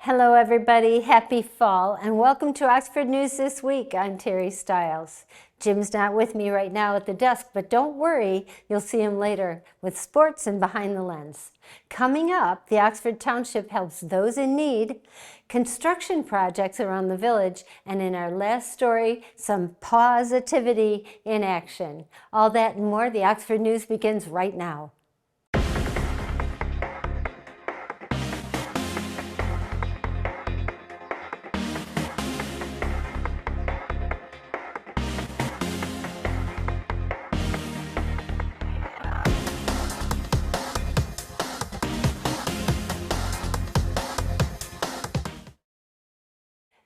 Hello everybody, happy fall, and welcome to Oxford News This Week. I'm Terry Stiles. Jim's not with me right now at the desk, but don't worry, you'll see him later with sports and Behind the Lens. Coming up, the Oxford Township helps those in need, construction projects around the village, and in our last story, some positivity in action. All that and more, the Oxford News begins right now.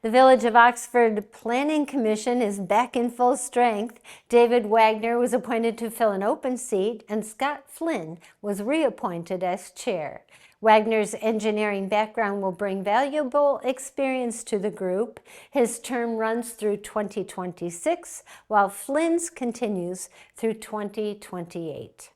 The Village of Oxford Planning Commission is back in full strength. David Wagner was appointed to fill an open seat, and Scott Flynn was reappointed as chair. Wagner's engineering background will bring valuable experience to the group. His term runs through 2026, while Flynn's continues through 2028.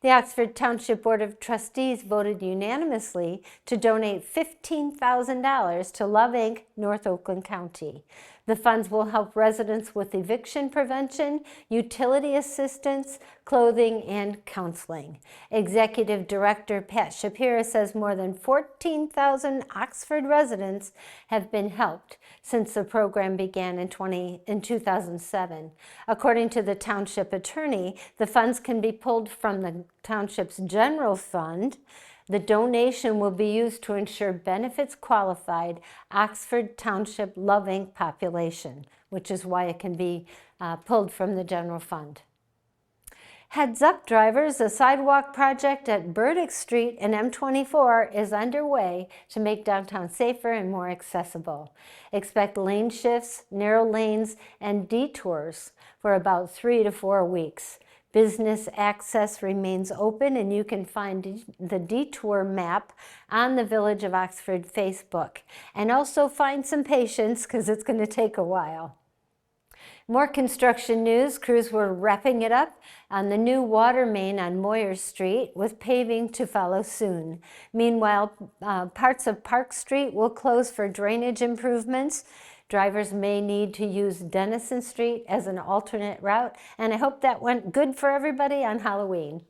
The Oxford Township Board of Trustees voted unanimously to donate $15,000 to Love Inc., North Oakland County. The funds will help residents with eviction prevention, utility assistance, clothing, and counseling. Executive Director Pat Shapira says more than 14,000 Oxford residents have been helped since the program began in 2007. According to the township attorney, the funds can be pulled from the township's general fund. The donation will be used to ensure benefits qualified Oxford Township Love Inc. population, which is why it can be pulled from the general fund. Heads up, drivers, a sidewalk project at Burdick Street and M24 is underway to make downtown safer and more accessible. Expect lane shifts, narrow lanes, and detours for about 3 to 4 weeks. Business access remains open, and you can find the detour map on the Village of Oxford Facebook. And also find some patience, because it's going to take a while. More construction news. Crews were wrapping it up on the new water main on Moyer Street, with paving to follow soon. Meanwhile, parts of Park Street will close for drainage improvements. Drivers may need to use Denison Street as an alternate route, and I hope that went good for everybody on Halloween.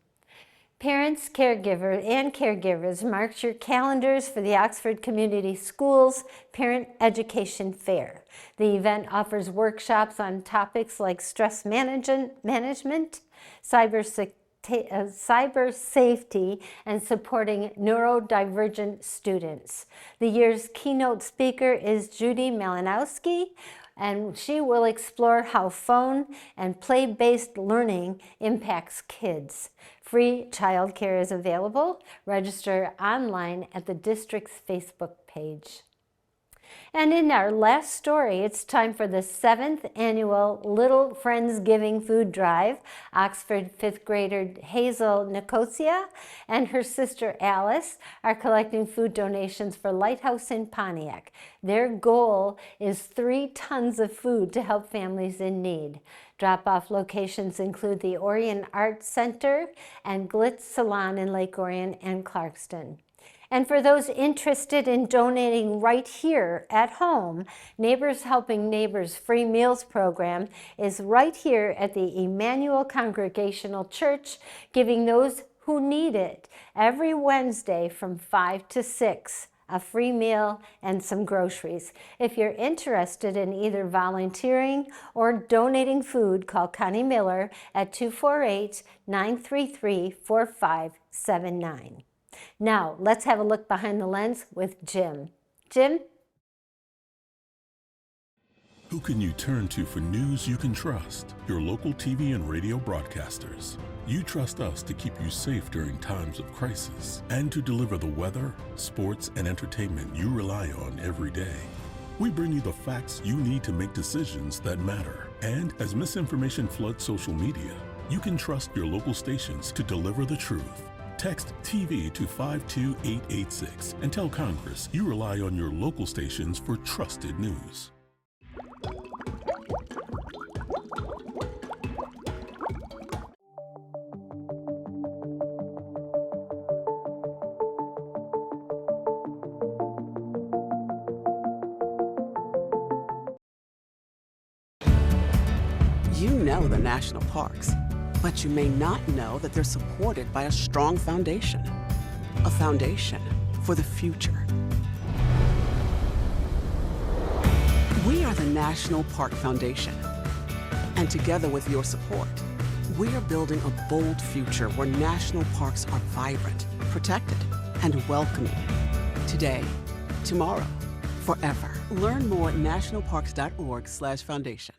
Parents, caregivers, mark your calendars for the Oxford Community Schools Parent Education Fair. The event offers workshops on topics like stress management, cyber safety, and supporting neurodivergent students. The year's keynote speaker is Judy Malinowski, and she will explore how phone and play-based learning impacts kids. Free childcare is available. Register online at the district's Facebook page. And in our last story, it's time for the 7th annual Little Friendsgiving Food Drive. Oxford 5th grader Hazel Nicosia and her sister Alice are collecting food donations for Lighthouse in Pontiac. Their goal is 3 tons of food to help families in need. Drop-off locations include the Orion Arts Center and Glitz Salon in Lake Orion and Clarkston. And for those interested in donating right here at home, Neighbors Helping Neighbors Free Meals Program is right here at the Emmanuel Congregational Church, giving those who need it every Wednesday from 5 to 6. A free meal and some groceries. If you're interested in either volunteering or donating food, call Connie Miller at 248-933-4579. Now, let's have a look behind the lens with Jim. Jim? Who can you turn to for news you can trust? Your local TV and radio broadcasters. You trust us to keep you safe during times of crisis and to deliver the weather, sports, and entertainment you rely on every day. We bring you the facts you need to make decisions that matter. And as misinformation floods social media, you can trust your local stations to deliver the truth. Text TV to 52886 and tell Congress you rely on your local stations for trusted news. You know the national parks, but you may not know that they're supported by a strong foundation. A foundation for the future. We are the National Park Foundation. And together with your support, we are building a bold future where national parks are vibrant, protected, and welcoming. Today, tomorrow, forever. Learn more at nationalparks.org/foundation.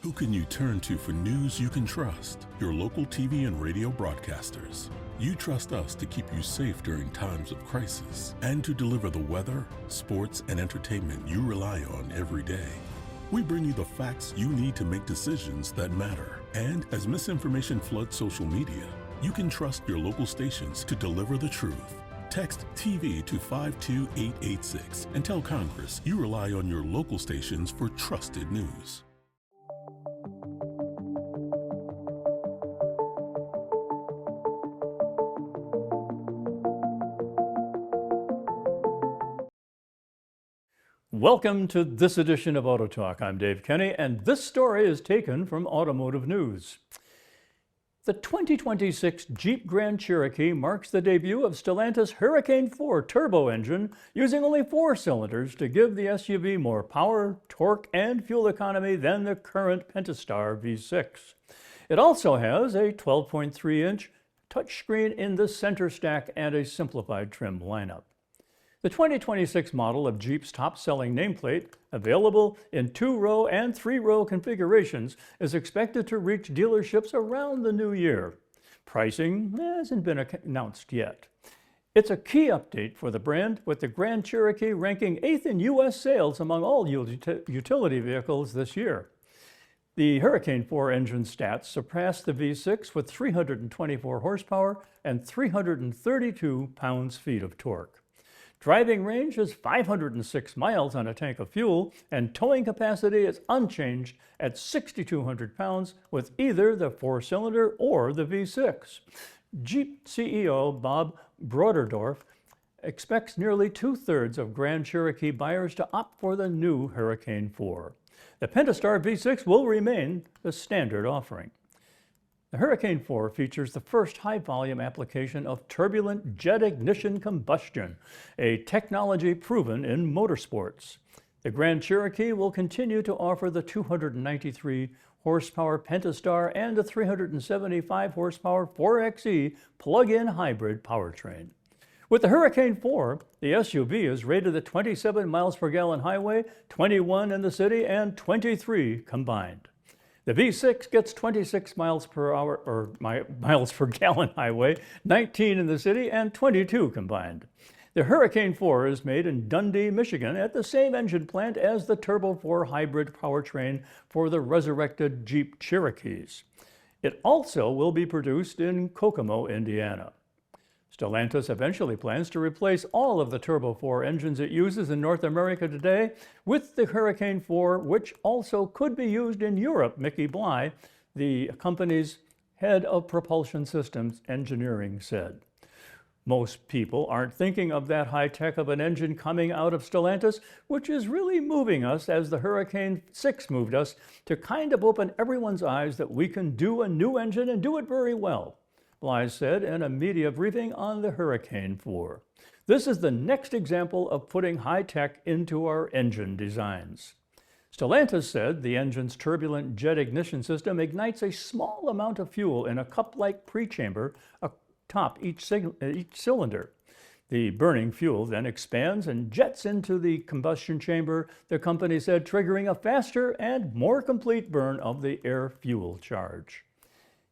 Who can you turn to for news you can trust? Your local TV and radio broadcasters. You trust us to keep you safe during times of crisis and to deliver the weather, sports, and entertainment you rely on every day. We bring you the facts you need to make decisions that matter. And as misinformation floods social media, you can trust your local stations to deliver the truth. Text TV to 52886 and tell Congress you rely on your local stations for trusted news. Welcome to this edition of Auto Talk. I'm Dave Kenny, and this story is taken from Automotive News. The 2026 Jeep Grand Cherokee marks the debut of Stellantis Hurricane 4 turbo engine using only 4 cylinders to give the SUV more power, torque, and fuel economy than the current Pentastar V6. It also has a 12.3-inch touchscreen in the center stack and a simplified trim lineup. The 2026 model of Jeep's top-selling nameplate, available in 2-row and 3-row configurations, is expected to reach dealerships around the new year. Pricing hasn't been announced yet. It's a key update for the brand, with the Grand Cherokee ranking 8th in U.S. sales among all utility vehicles this year. The Hurricane 4 engine stats surpassed the V6 with 324 horsepower and 332 pounds-feet of torque. Driving range is 506 miles on a tank of fuel, and towing capacity is unchanged at 6,200 pounds with either the 4-cylinder or the V6. Jeep CEO Bob Broderdorf expects nearly 2/3 of Grand Cherokee buyers to opt for the new Hurricane 4. The Pentastar V6 will remain the standard offering. The Hurricane 4 features the first high-volume application of turbulent jet ignition combustion, a technology proven in motorsports. The Grand Cherokee will continue to offer the 293 horsepower Pentastar and the 375 horsepower 4xe plug-in hybrid powertrain. With the Hurricane 4, the SUV is rated at 27 miles per gallon highway, 21 in the city, and 23 combined. The V6 gets 26 miles per gallon highway, 19 in the city, and 22 combined. The Hurricane 4 is made in Dundee, Michigan, at the same engine plant as the Turbo 4 hybrid powertrain for the resurrected Jeep Cherokees. It also will be produced in Kokomo, Indiana. Stellantis eventually plans to replace all of the Turbo 4 engines it uses in North America today with the Hurricane 4, which also could be used in Europe, Mickey Bly, the company's head of propulsion systems engineering, said. Most people aren't thinking of that high tech of an engine coming out of Stellantis, which is really moving us as the Hurricane 6 moved us to kind of open everyone's eyes that we can do a new engine and do it very well, Bly said in a media briefing on the Hurricane 4. This is the next example of putting high tech into our engine designs. Stellantis said the engine's turbulent jet ignition system ignites a small amount of fuel in a cup-like pre-chamber atop each cylinder. The burning fuel then expands and jets into the combustion chamber, the company said, triggering a faster and more complete burn of the air-fuel charge.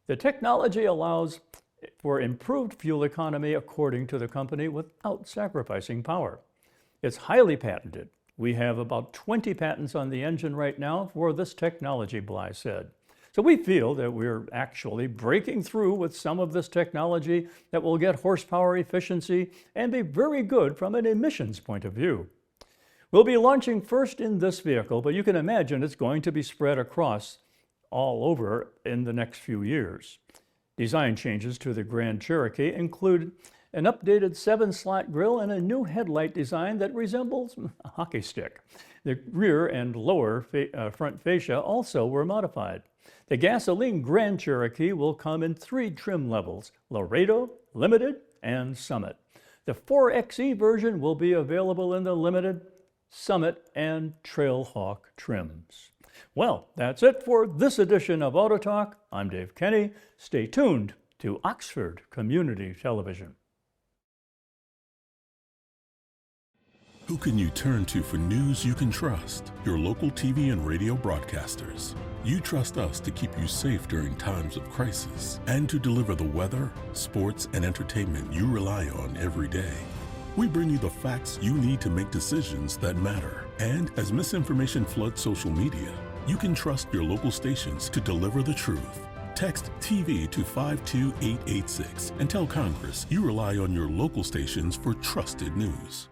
The technology allows for improved fuel economy, according to the company, without sacrificing power. It's highly patented. We have about 20 patents on the engine right now for this technology, Bly said. So we feel that we're actually breaking through with some of this technology that will get horsepower efficiency and be very good from an emissions point of view. We'll be launching first in this vehicle, but you can imagine it's going to be spread across all over in the next few years. Design changes to the Grand Cherokee include an updated 7-slot grille and a new headlight design that resembles a hockey stick. The rear and lower front fascia also were modified. The gasoline Grand Cherokee will come in 3 trim levels: Laredo, Limited, and Summit. The 4xe version will be available in the Limited, Summit, and Trailhawk trims. Well, that's it for this edition of Auto Talk. I'm Dave Kenny. Stay tuned to Oxford Community Television. Who can you turn to for news you can trust? Your local TV and radio broadcasters. You trust us to keep you safe during times of crisis and to deliver the weather, sports, and entertainment you rely on every day. We bring you the facts you need to make decisions that matter. And as misinformation floods social media, you can trust your local stations to deliver the truth. Text TV to 52886 and tell Congress you rely on your local stations for trusted news.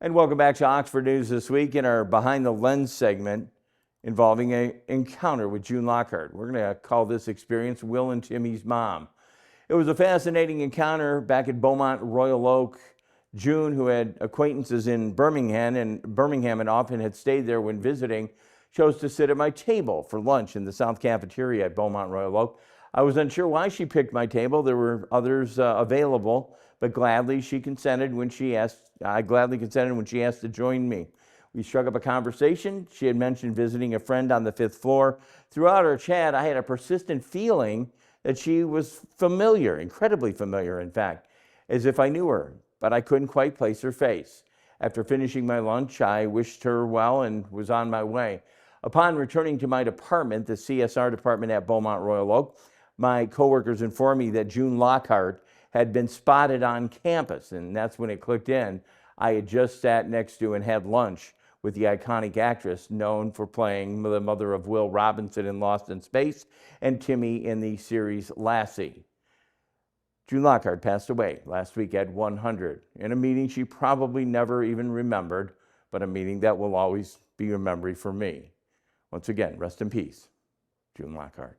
And welcome back to Oxford News This Week in our Behind the Lens segment involving an encounter with June Lockhart. We're going to call this experience Will and Timmy's Mom. It was a fascinating encounter back at Beaumont Royal Oak. June, who had acquaintances in Birmingham and often had stayed there when visiting, chose to sit at my table for lunch in the South Cafeteria at Beaumont Royal Oak. I was unsure why she picked my table. There were others available, but gladly she consented when she asked. I gladly consented when she asked to join me. We struck up a conversation. She had mentioned visiting a friend on the 5th floor. Throughout our chat, I had a persistent feeling that she was familiar, incredibly familiar, in fact, as if I knew her, but I couldn't quite place her face. After finishing my lunch, I wished her well and was on my way. Upon returning to my department, the CSR department at Beaumont Royal Oak, my coworkers informed me that June Lockhart had been spotted on campus, and that's when it clicked in. I had just sat next to and had lunch with the iconic actress known for playing the mother of Will Robinson in Lost in Space and Timmy in the series Lassie. June Lockhart passed away last week at 100 in a meeting she probably never even remembered, but a meeting that will always be a memory for me. Once again, rest in peace, June Lockhart.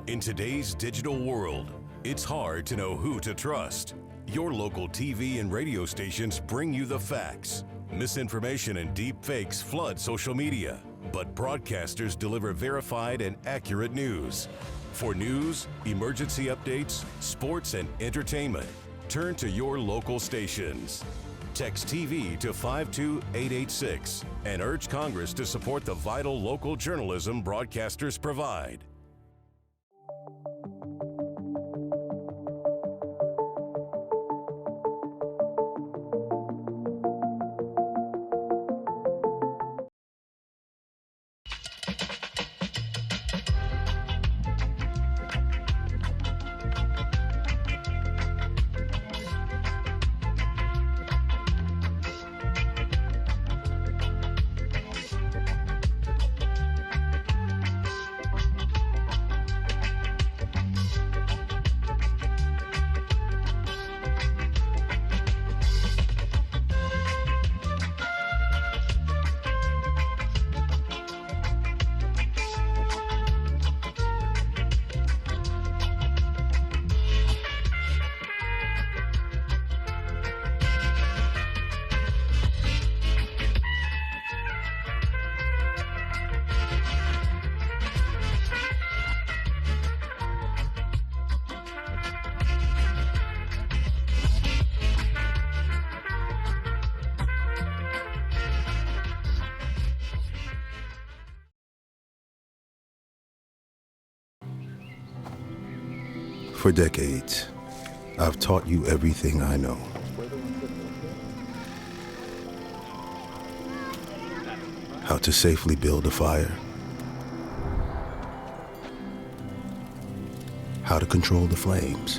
In today's digital world, it's hard to know who to trust. Your local TV and radio stations bring you the facts. Misinformation and deep fakes flood social media, but broadcasters deliver verified and accurate news. For news, emergency updates, sports, and entertainment, turn to your local stations. Text TV to 52886 and urge Congress to support the vital local journalism broadcasters provide. For decades, I've taught you everything I know. How to safely build a fire. How to control the flames.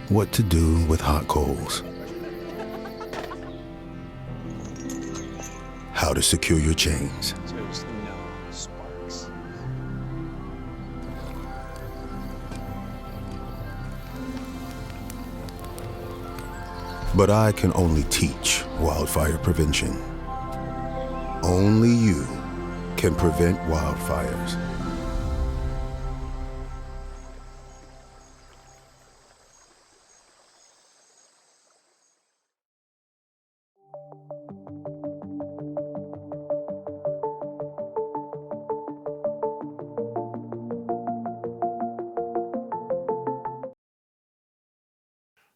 What to do with hot coals. How to secure your chains. There's no sparks. But I can only teach wildfire prevention. Only you can prevent wildfires.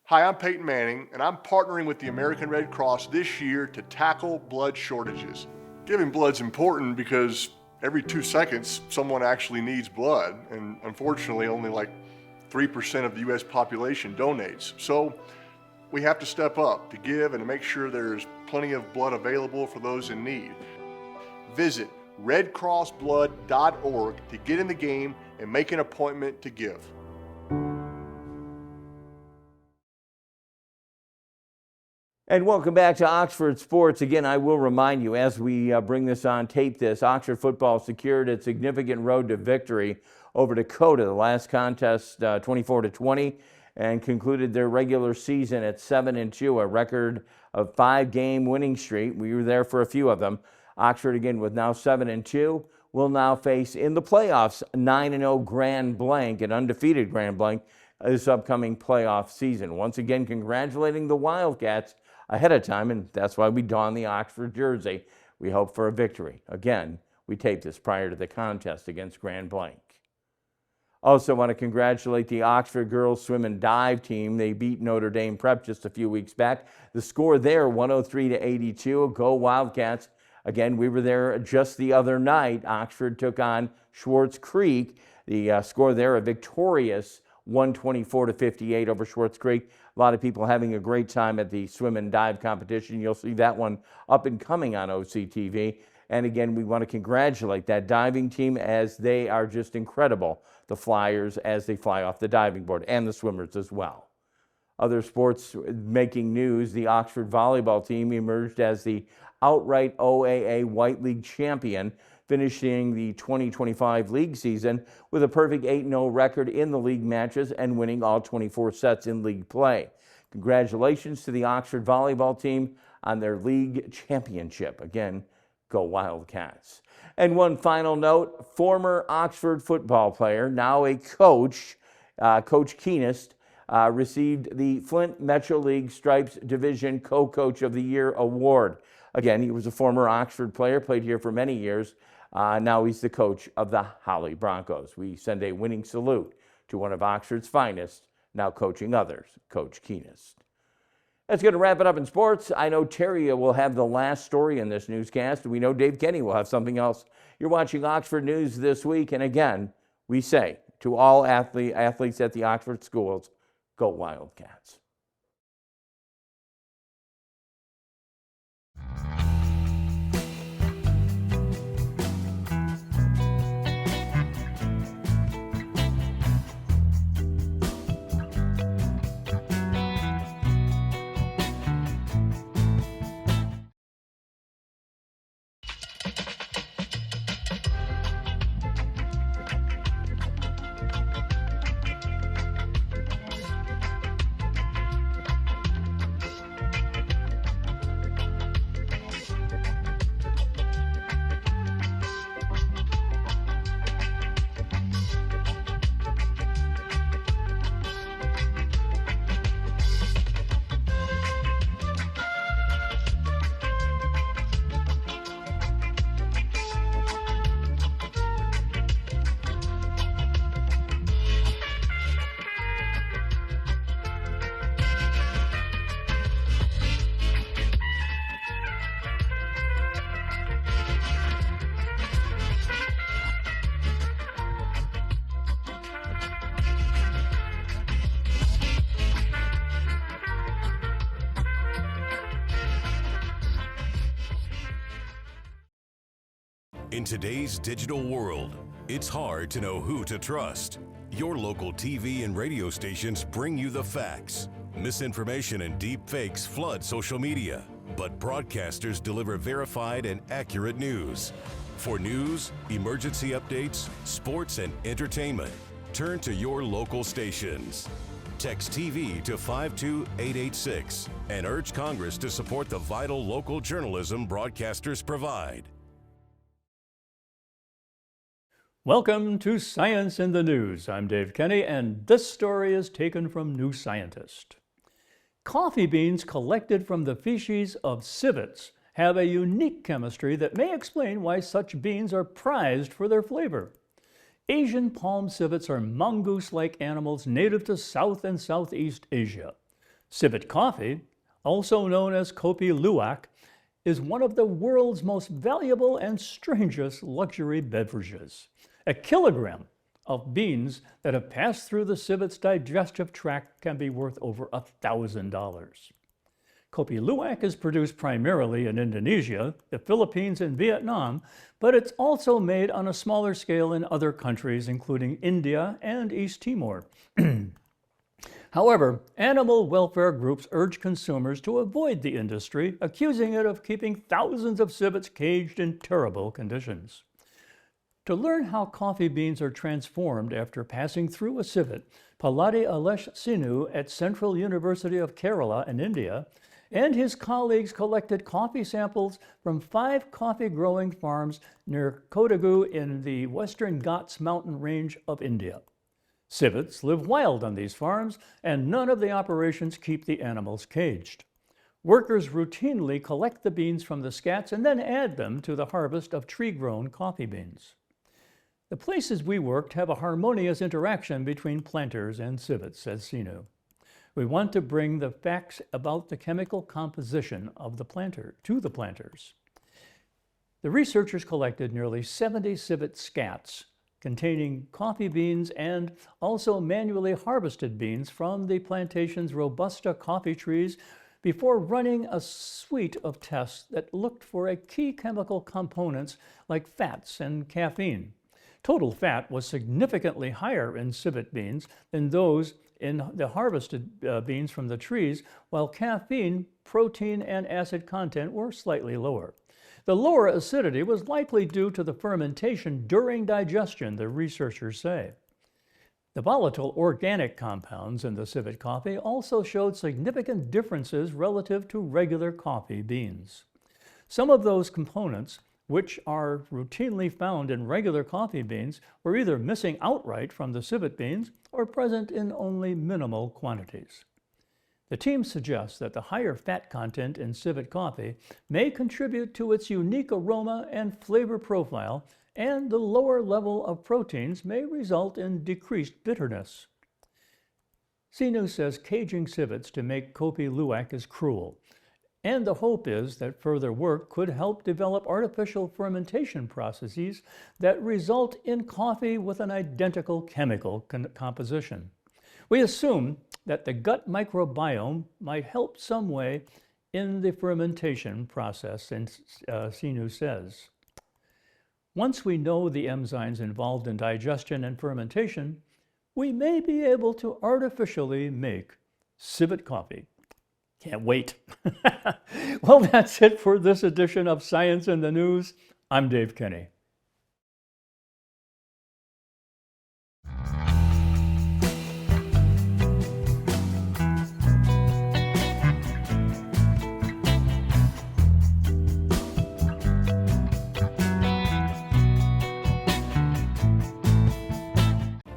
Hi, I'm Peyton Manning, and I'm partnering with the American Red Cross this year to tackle blood shortages. Giving blood's important because every 2 seconds, someone actually needs blood, and unfortunately, only like 3% of the U.S. population donates. So we have to step up to give and to make sure there's plenty of blood available for those in need. Visit redcrossblood.org to get in the game and make an appointment to give. And welcome back to Oxford Sports. Again, I will remind you as we bring this on, tape this, Oxford football secured its significant road to victory over Dakota, the last contest 24-20, and concluded their regular season at 7-2, a record of 5-game winning streak. We were there for a few of them. Oxford, again, with now 7-2, will now face in the playoffs 9-0 Grand Blanc, an undefeated Grand Blanc, this upcoming playoff season. Once again, congratulating the Wildcats ahead of time, and that's why we don the Oxford jersey. We hope for a victory. Again, we taped this prior to the contest against Grand Blanc. Also want to congratulate the Oxford girls swim and dive team. They beat Notre Dame Prep just a few weeks back. The score there, 103-82. Go Wildcats. Again, we were there just the other night. Oxford took on Schwartz Creek. The score there, a victorious 124-58 over Schwartz Creek. A lot of people having a great time at the swim and dive competition. You'll see that one up and coming on OCTV. And again, we want to congratulate that diving team as they are just incredible, the flyers as they fly off the diving board, and the swimmers as well. Other sports making news, the Oxford volleyball team emerged as the outright OAA White League champion, finishing the 2025 league season with a perfect 8-0 record in the league matches and winning all 24 sets in league play. Congratulations to the Oxford volleyball team on their league championship. Again, go Wildcats. And one final note, former Oxford football player, now a coach, Coach Keenest, received the Flint Metro League Stripes Division Co-Coach of the Year award. Again, he was a former Oxford player, played here for many years. Now he's the coach of the Holly Broncos. We send a winning salute to one of Oxford's finest, now coaching others, Coach Keenest. That's going to wrap it up in sports. I know Terry will have the last story in this newscast. We know Dave Kenny will have something else. You're watching Oxford News this week, and again, we say to all athletes at the Oxford schools, go Wildcats. In today's digital world, it's hard to know who to trust. Your local TV and radio stations bring you the facts. Misinformation and deep fakes flood social media, but broadcasters deliver verified and accurate news. For news, emergency updates, sports, and entertainment, turn to your local stations. Text TV to 52886 and urge Congress to support the vital local journalism broadcasters provide. Welcome to Science in the News. I'm Dave Kenny, and this story is taken from New Scientist. Coffee beans collected from the feces of civets have a unique chemistry that may explain why such beans are prized for their flavor. Asian palm civets are mongoose-like animals native to South and Southeast Asia. Civet coffee, also known as Kopi Luwak, is one of the world's most valuable and strangest luxury beverages. A kilogram of beans that have passed through the civet's digestive tract can be worth over $1,000. Kopi Luwak is produced primarily in Indonesia, the Philippines, and Vietnam, but it's also made on a smaller scale in other countries, including India and East Timor. However, animal welfare groups urge consumers to avoid the industry, accusing it of keeping thousands of civets caged in terrible conditions. To learn how coffee beans are transformed after passing through a civet, Palladi Alesh Sinu at Central University of Kerala in India and his colleagues collected coffee samples from 5 coffee-growing farms near Kodagu in the Western Ghats mountain range of India. Civets live wild on these farms, and none of the operations keep the animals caged. Workers routinely collect the beans from the scats and then add them to the harvest of tree-grown coffee beans. The places we worked have a harmonious interaction between planters and civets, says Sinu. We want to bring the facts about the chemical composition of the planter to the planters. The researchers collected nearly 70 civet scats containing coffee beans and also manually harvested beans from the plantation's Robusta coffee trees before running a suite of tests that looked for a key chemical components like fats and caffeine. Total fat was significantly higher in civet beans than those in the harvested beans from the trees, while caffeine, protein, and acid content were slightly lower. The lower acidity was likely due to the fermentation during digestion, the researchers say. The volatile organic compounds in the civet coffee also showed significant differences relative to regular coffee beans. Some of those components, which are routinely found in regular coffee beans, were either missing outright from the civet beans or present in only minimal quantities. The team suggests that the higher fat content in civet coffee may contribute to its unique aroma and flavor profile, and the lower level of proteins may result in decreased bitterness. CNews says caging civets to make Kopi Luwak is cruel, and the hope is that further work could help develop artificial fermentation processes that result in coffee with an identical chemical composition. We assume that the gut microbiome might help some way in the fermentation process, and CNews says. Once we know the enzymes involved in digestion and fermentation, we may be able to artificially make civet coffee. Can't wait. Well, that's it for this edition of Science in the News. I'm Dave Kenny.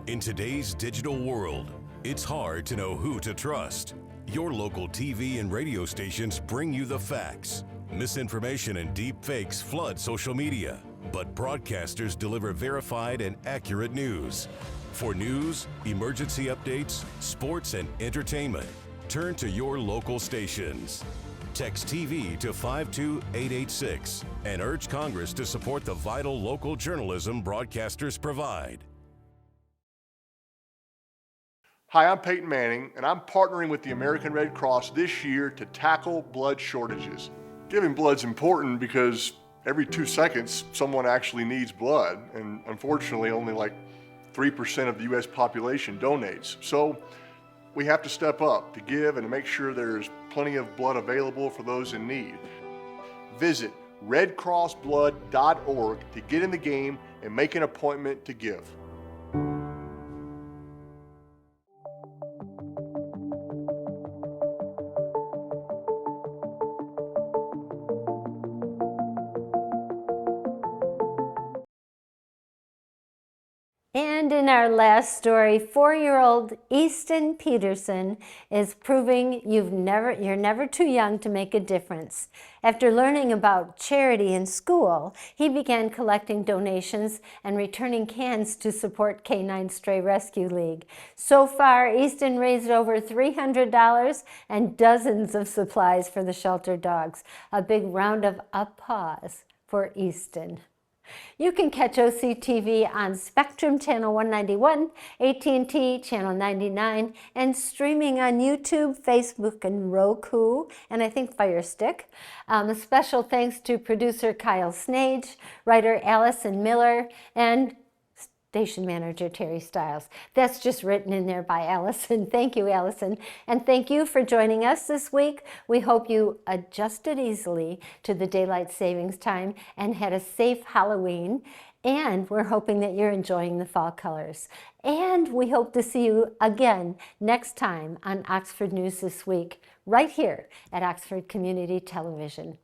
In today's digital world, it's hard to know who to trust. Your local TV and radio stations bring you the facts. Misinformation and deep fakes flood social media, but broadcasters deliver verified and accurate news. For news, emergency updates, sports, and entertainment, turn to your local stations. Text TV to 52886 and urge Congress to support the vital local journalism broadcasters provide. Hi, I'm Peyton Manning, and I'm partnering with the American Red Cross this year to tackle blood shortages. Giving blood's important because every 2 seconds, someone actually needs blood, and unfortunately, only like 3% of the U.S. population donates. So we have to step up to give and to make sure there's plenty of blood available for those in need. Visit redcrossblood.org to get in the game and make an appointment to give. And in our last story, 4-year-old Easton Peterson is proving you're never too young to make a difference. After learning about charity in school, he began collecting donations and returning cans to support Canine Stray Rescue League. So far, Easton raised over $300 and dozens of supplies for the shelter dogs. A big round of applause for Easton. You can catch OCTV on Spectrum Channel 191, AT&T Channel 99, and streaming on YouTube, Facebook, and Roku, and I think Fire Stick. A special thanks to producer Kyle Snage, writer Allison Miller, and station manager Terry Stiles. That's just written in there by Allison. Thank you, Allison. And thank you for joining us this week. We hope you adjusted easily to the daylight savings time and had a safe Halloween. And we're hoping that you're enjoying the fall colors. And we hope to see you again next time on Oxford News This Week, right here at Oxford Community Television.